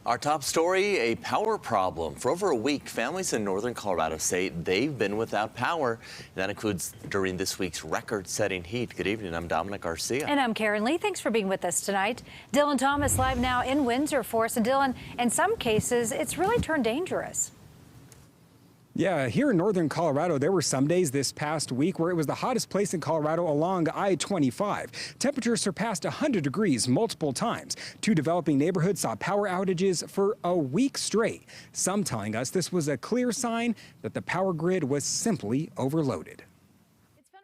Our top story, a power problem. For over a week, families in northern Colorado say they've been without power. That includes during this week's record-setting heat. Good evening, I'm Dominic Garcia. And I'm Karen Lee. Thanks for being with us tonight. Dylan Thomas live now in Windsor for us. And Dylan, in some cases, it's really turned dangerous. Yeah, here in northern Colorado, there were some days this past week where it was the hottest place in Colorado along I-25. Temperatures surpassed 100 degrees multiple times. Two developing neighborhoods saw power outages for a week straight. Some telling us this was a clear sign that the power grid was simply overloaded.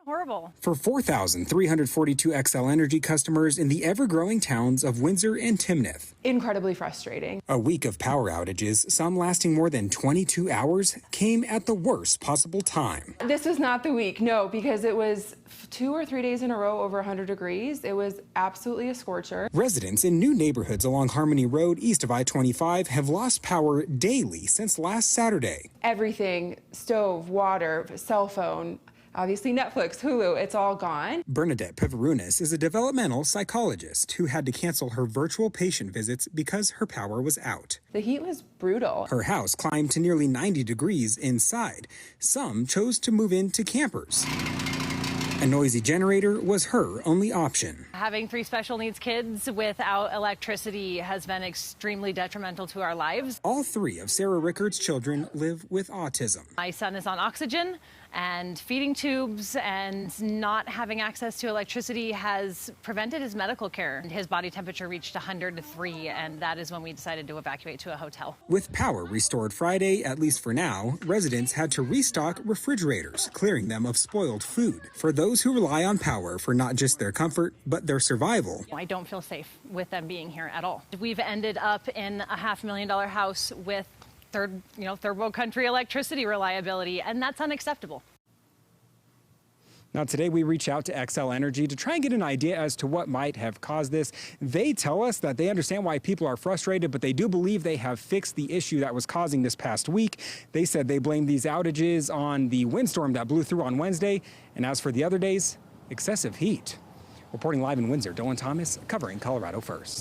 Horrible. For 4,342 XL Energy customers in the ever-growing towns of Windsor and Timnath. Incredibly frustrating. A week of power outages, some lasting more than 22 hours, came at the worst possible time. This was not the week, no, because it was 2 or 3 days in a row over 100 degrees. It was absolutely a scorcher. Residents in new neighborhoods along Harmony Road east of I-25 have lost power daily since last Saturday. Everything, stove, water, cell phone, obviously Netflix, Hulu, it's all gone. Bernadette Pivarunas is a developmental psychologist who had to cancel her virtual patient visits because her power was out. The heat was brutal. Her house climbed to nearly 90 degrees inside. Some chose to move into campers. A noisy generator was her only option. Having 3 special needs kids without electricity has been extremely detrimental to our lives. All 3 of Sarah Rickard's children live with autism. My son is on oxygen, and feeding tubes and not having access to electricity has prevented his medical care. His body temperature reached 103, and that is when we decided to evacuate to a hotel. With power restored Friday, at least for now, residents had to restock refrigerators, clearing them of spoiled food. For those who rely on power for not just their comfort, but their survival. I don't feel safe with them being here at all. We've ended up in a $500,000 house with third world country electricity reliability, and that's unacceptable. Now, today we reach out to XL Energy to try and get an idea as to what might have caused this. They tell us that they understand why people are frustrated, but they do believe they have fixed the issue that was causing this past week. They said they blamed these outages on the windstorm that blew through on Wednesday, and as for the other days, excessive heat. Reporting live in Windsor, Dylan Thomas, covering Colorado First.